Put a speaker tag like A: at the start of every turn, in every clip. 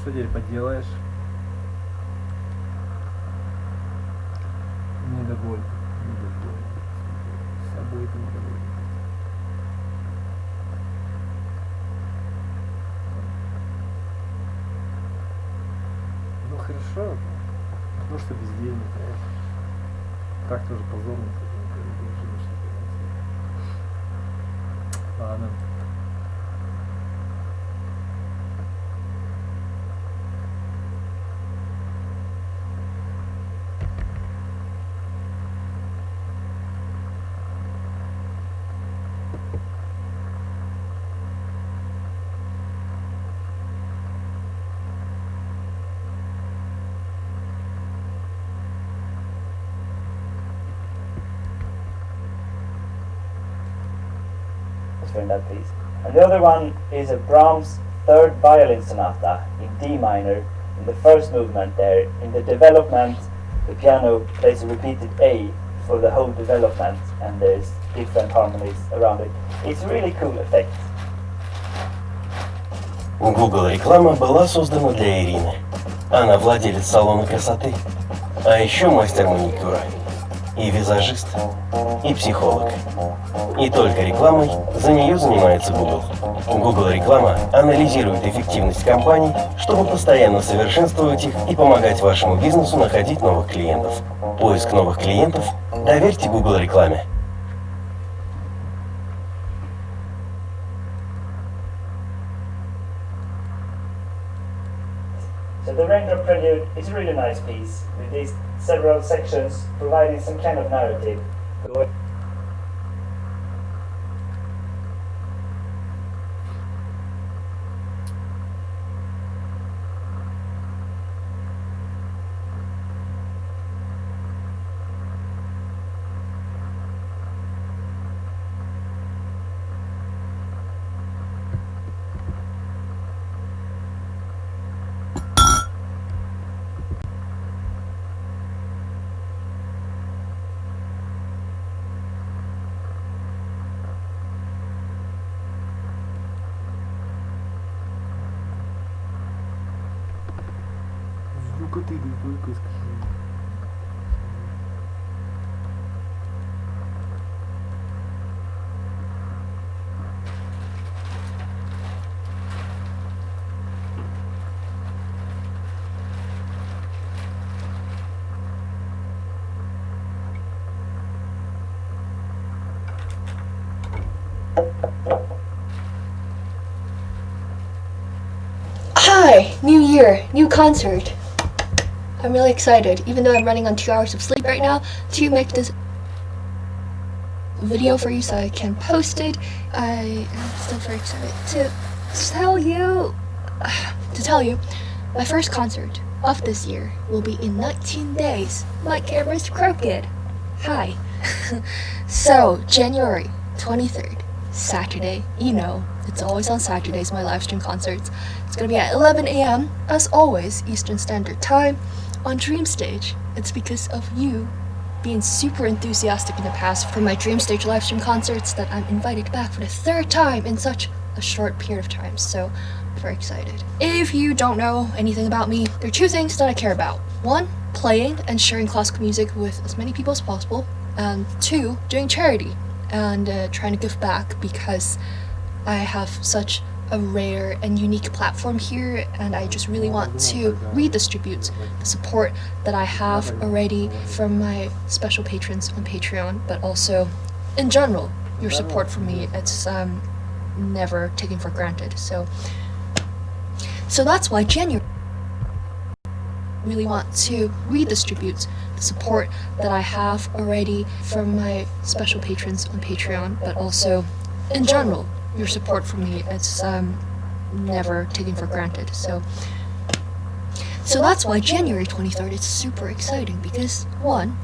A: что теперь поделаешь? Недоволен. С собой ты недоволен. Ну хорошо. Ну что бездельник, так тоже позорно. Ладно.
B: In that piece. And the other one is a Brahms third violin sonata in D minor in the first movement there. In the development, the piano plays a repeated A for the whole development and there's different harmonies around it. It's a really cool effect.
C: Google реклама была создана для Ирины. Она владелец салона красоты, а еще мастер маникюра, и визажист, и психолог. И только рекламой за нее занимается Google. Google реклама анализирует эффективность компаний, чтобы постоянно совершенствовать их и помогать вашему бизнесу находить новых клиентов. Поиск новых клиентов доверьте Google рекламе.
B: So the Raindrop Prelude is a really nice piece with these several sections providing some kind of narrative.
A: Ну-ка ты, только скажи.
D: Hi! New year, new concert. I'm really excited, even though I'm running on 2 hours of sleep right now, to make this video for you so I can post it. I am still very excited to tell you, my first concert of this year will be in 19 days. My camera's crooked. Hi. So, January 23rd, Saturday, you know, it's always on Saturdays, my live stream concerts. It's gonna be at 11 a.m. as always, Eastern Standard Time, on Dream Stage. It's because of you being super enthusiastic in the past for my Dream Stage live stream concerts that I'm invited back for the third time in such a short period of time, so I'm very excited. If you don't know anything about me, there are two things that I care about. One, playing and sharing classical music with as many people as possible, and two, doing charity and trying to give back because I have such a rare and unique platform here, and I just really want to redistribute the support that I have already from my special patrons on Patreon, but also in general, your support for me, it's never taken for granted. So that's why January really want to redistribute the support that I have already from my special patrons on Patreon, but also in general, your support for me, it's never taken for granted. So that's why January 23rd is super exciting, because one,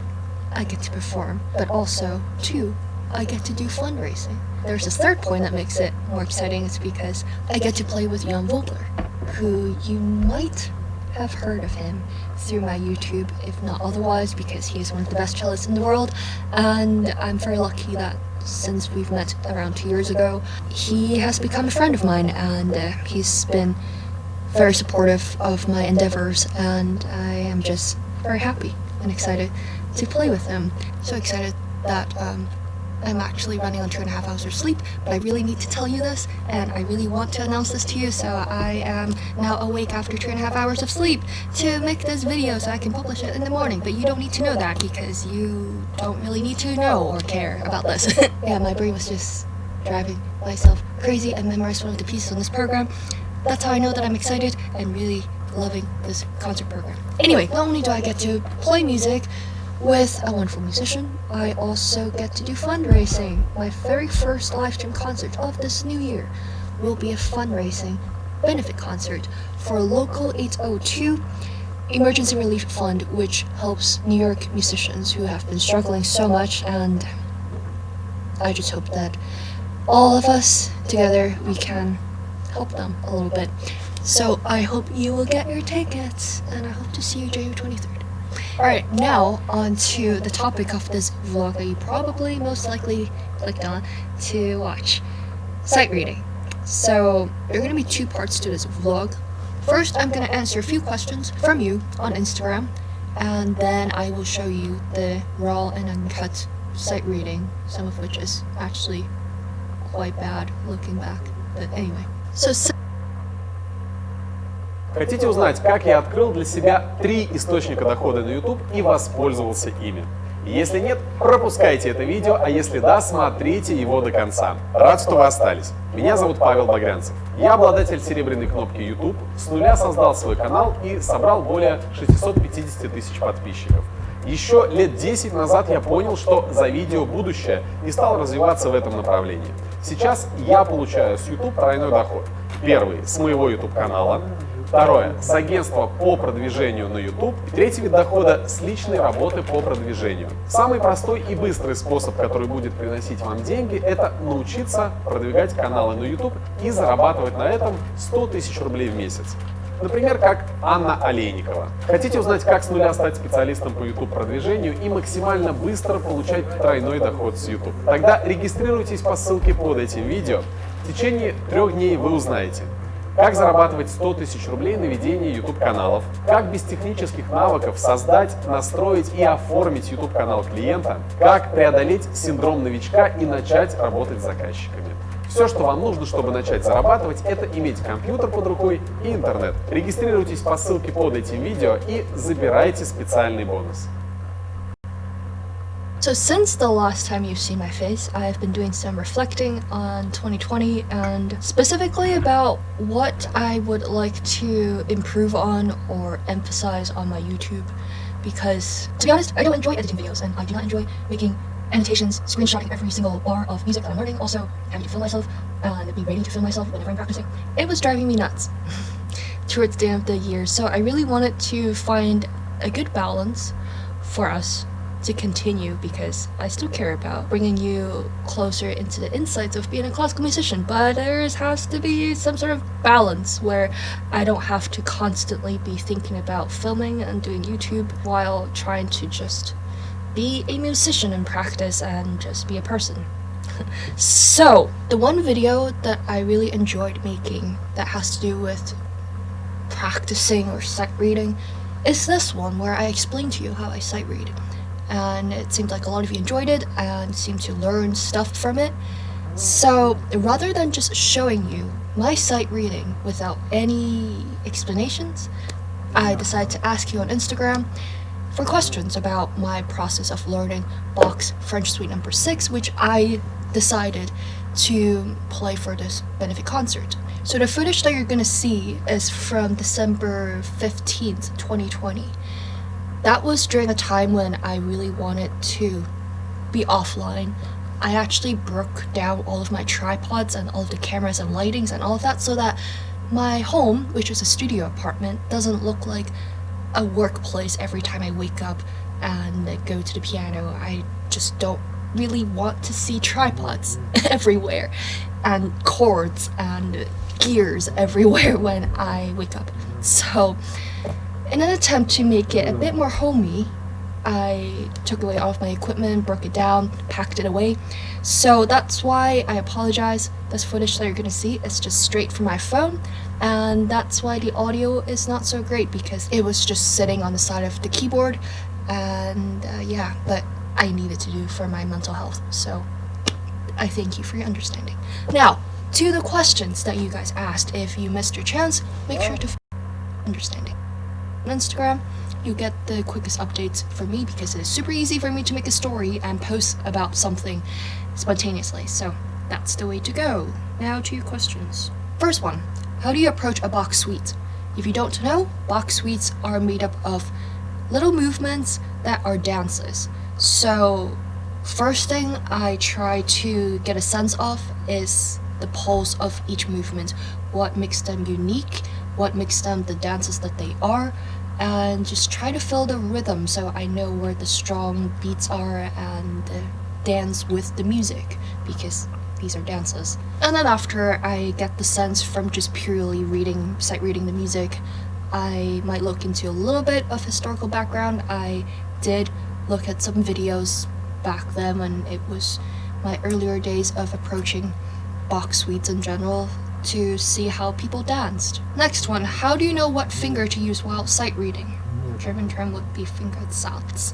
D: I get to perform, but also two, I get to do fundraising. There's a third point that makes it more exciting, it's because I get to play with Jan Vogler, who you might have heard of him through my YouTube, if not otherwise, because he is one of the best cellists in the world, and I'm very lucky that since we've met around 2 years ago, he has become a friend of mine, and he's been very supportive of my endeavors, and I am just very happy and excited to play with them. So excited that I'm actually running on 2.5 hours of sleep, but I really need to tell you this, and I really want to announce this to you, so I am now awake after 2.5 hours of sleep to make this video so I can publish it in the morning, but you don't need to know that because you don't really need to know or care about this. Yeah, my brain was just driving myself crazy. I memorized one of the pieces on this program. That's how I know that I'm excited and really loving this concert program. Anyway, not only do I get to play music with a wonderful musician, I also get to do fundraising. My very first live stream concert of this new year will be a fundraising benefit concert for a local 802 emergency relief fund, which helps New York musicians who have been struggling so much, and I just hope that all of us together we can help them a little bit. So I hope you will get your tickets, and I hope to see you January 23rd. Alright, now on to the topic of this vlog that you probably most likely clicked on to watch. Sight reading. So there are going to be 2 parts to this vlog. First, I'm going to answer a few questions from you on Instagram, and then I will show you the raw and uncut sight reading, some of which is actually quite bad looking back. But anyway, so
E: Хотите узнать, как я открыл для себя 3 источника дохода на YouTube и воспользовался ими? Если нет, пропускайте это видео, а если да, смотрите его до конца. Рад, что вы остались. Меня зовут Павел Багрянцев. Я обладатель серебряной кнопки YouTube, с нуля создал свой канал и собрал более 650 тысяч подписчиков. Еще лет 10 назад я понял, что за видео будущее, и стал развиваться в этом направлении. Сейчас я получаю с YouTube тройной доход. Первый – с моего YouTube канала. Второе – с агентства по продвижению на YouTube. И третий вид дохода – с личной работы по продвижению. Самый простой и быстрый способ, который будет приносить вам деньги, это научиться продвигать каналы на YouTube и зарабатывать на этом 100 тысяч рублей в месяц. Например, как Анна Олейникова. Хотите узнать, как с нуля стать специалистом по YouTube продвижению и максимально быстро получать тройной доход с YouTube? Тогда регистрируйтесь по ссылке под этим видео. В течение 3 дней вы узнаете, как зарабатывать 100 тысяч рублей на ведение YouTube-каналов, как без технических навыков создать, настроить и оформить YouTube-канал клиента, как преодолеть синдром новичка и начать работать с заказчиками. Все, что вам нужно, чтобы начать зарабатывать, это иметь компьютер под рукой и интернет. Регистрируйтесь по ссылке под этим видео и забирайте специальный бонус.
D: So since the last time you've seen my face, I've been doing some reflecting on 2020 and specifically about what I would like to improve on or emphasize on my YouTube, because to be honest, I don't enjoy editing videos and I do not enjoy making annotations, screenshotting every single bar of music that I'm learning, also having to film myself and being ready to film myself whenever I'm practicing. It was driving me nuts towards the end of the year, so I really wanted to find a good balance for us to continue, because I still care about bringing you closer into the insights of being a classical musician, but there has to be some sort of balance where I don't have to constantly be thinking about filming and doing YouTube while trying to just be a musician in practice and just be a person. So, the one video that I really enjoyed making that has to do with practicing or sight reading is this one where I explain to you how I sight read. And it seemed like a lot of you enjoyed it and seemed to learn stuff from it. So rather than just showing you my sight reading without any explanations, I decided to ask you on Instagram for questions about my process of learning Bach's French Suite No. 6, which I decided to play for this benefit concert. So the footage that you're gonna see is from December 15th, 2020. That was during a time when I really wanted to be offline. I actually broke down all of my tripods and all of the cameras and lightings and all of that so that my home, which is a studio apartment, doesn't look like a workplace every time I wake up and go to the piano. I just don't really want to see tripods everywhere and cords and gears everywhere when I wake up. So in an attempt to make it a bit more homey, I took away all of my equipment, broke it down, packed it away. So that's why I apologize. This footage that you're gonna see is just straight from my phone, and that's why the audio is not so great, because it was just sitting on the side of the keyboard, and yeah, but I needed to do for my mental health, so I thank you for your understanding. Now, to the questions that you guys asked. If you missed your chance, make sure to understanding. On Instagram, you get the quickest updates from me, because it is super easy for me to make a story and post about something spontaneously, so that's the way to go. Now to your questions. First one, how do you approach a Bach suite? If you don't know, Bach suites are made up of little movements that are dances. So first thing I try to get a sense of is the pulse of each movement, what makes them unique, what makes them the dances that they are, and just try to feel the rhythm so I know where the strong beats are and dance with the music, because these are dances. And then after I get the sense from just purely sight reading the music, I might look into a little bit of historical background. I did look at some videos back then when it was my earlier days of approaching Bach suites in general, to see how people danced. Next one, how do you know what finger to use while sight reading? German term would be Fingersatz.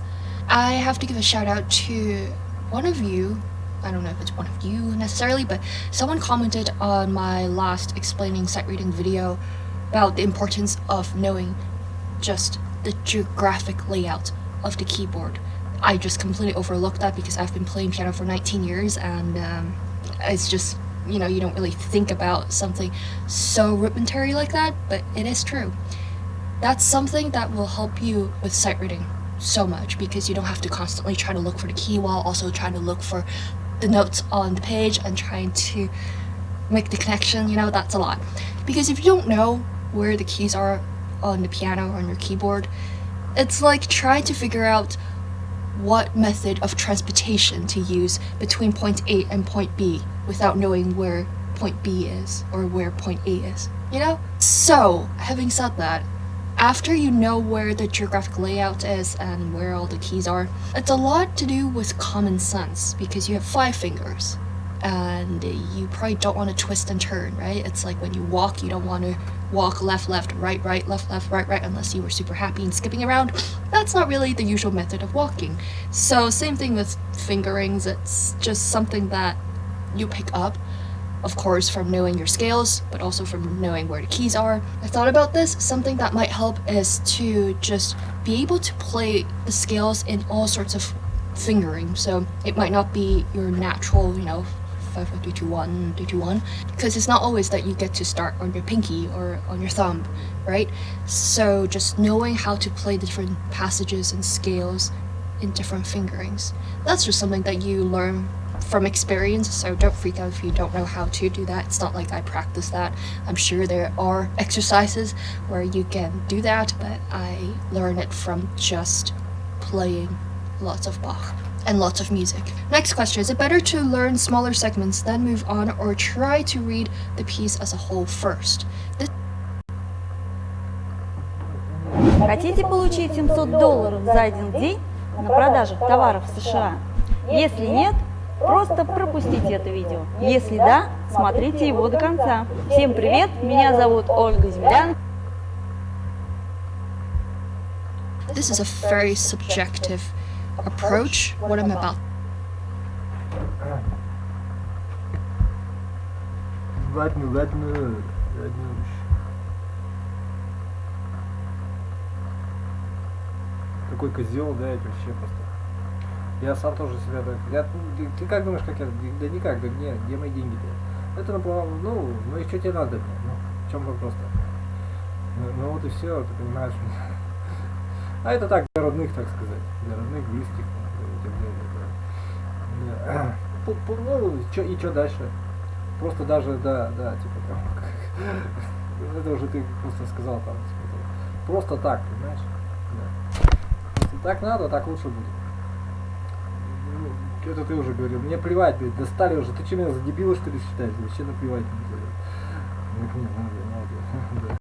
D: I have to give a shout out to one of you. I don't know if it's one of you necessarily, but someone commented on my last explaining sight reading video about the importance of knowing just the geographic layout of the keyboard. I just completely overlooked that because I've been playing piano for 19 years, and it's just, you know, you don't really think about something so rudimentary like that, but it is true. That's something that will help you with sight reading so much, because you don't have to constantly try to look for the key while also trying to look for the notes on the page and trying to make the connection. You know, that's a lot. Because if you don't know where the keys are on the piano or on your keyboard, it's like trying to figure out what method of transportation to use between point A and point B without knowing where point B is or where point A is, you know? So, having said that, after you know where the geographic layout is and where all the keys are, it's a lot to do with common sense, because you have 5 fingers and you probably don't want to twist and turn, right? It's like when you walk, you don't want to walk left, left, right, right, left, left, right, right, unless you were super happy and skipping around. That's not really the usual method of walking. So same thing with fingerings, it's just something that you pick up, of course, from knowing your scales, but also from knowing where the keys are. I thought about this, something that might help is to just be able to play the scales in all sorts of fingering. So it might not be your natural, 5, 4, 3, 2, 1, 3, 2, 1, because it's not always that you get to start on your pinky or on your thumb, right? So just knowing how to play the different passages and scales in different fingerings. That's just something that you learn from experience, so don't freak out if you don't know how to do that. It's not like I practice that. I'm sure there are exercises where you can do that, but I learn it from just playing lots of Bach and lots of music. Next question, is it better to learn smaller segments, then move on, or try to read the piece as a whole first?
F: Хотите получить $700 за один день на продажах товаров в США? Если нет, просто пропустите это видео. Если да, смотрите его до конца. Всем привет, меня зовут Ольга Землян.
D: This is a very subjective approach, what I'm about.
A: Ладно. Такой козел, да, это вообще просто. Я сам тоже себя так. Ты как думаешь, как я? Да никак, да где мои деньги-то? Это ну и что тебе надо? Ну, в чем вопрос-то? Ну вот и все, ты понимаешь. А это так, для родных, так сказать. Для родных, близких и так далее. Ну, и что дальше? Просто даже, да, типа там. Это уже ты просто сказал там. Типа, просто так, понимаешь? Да. Если так надо, так лучше будет. Ну, это ты уже говорил. Мне плевать, блядь, достали уже. Ты что, меня за дебила, что ли, считаешь? Вообще наплевать. Мне надо.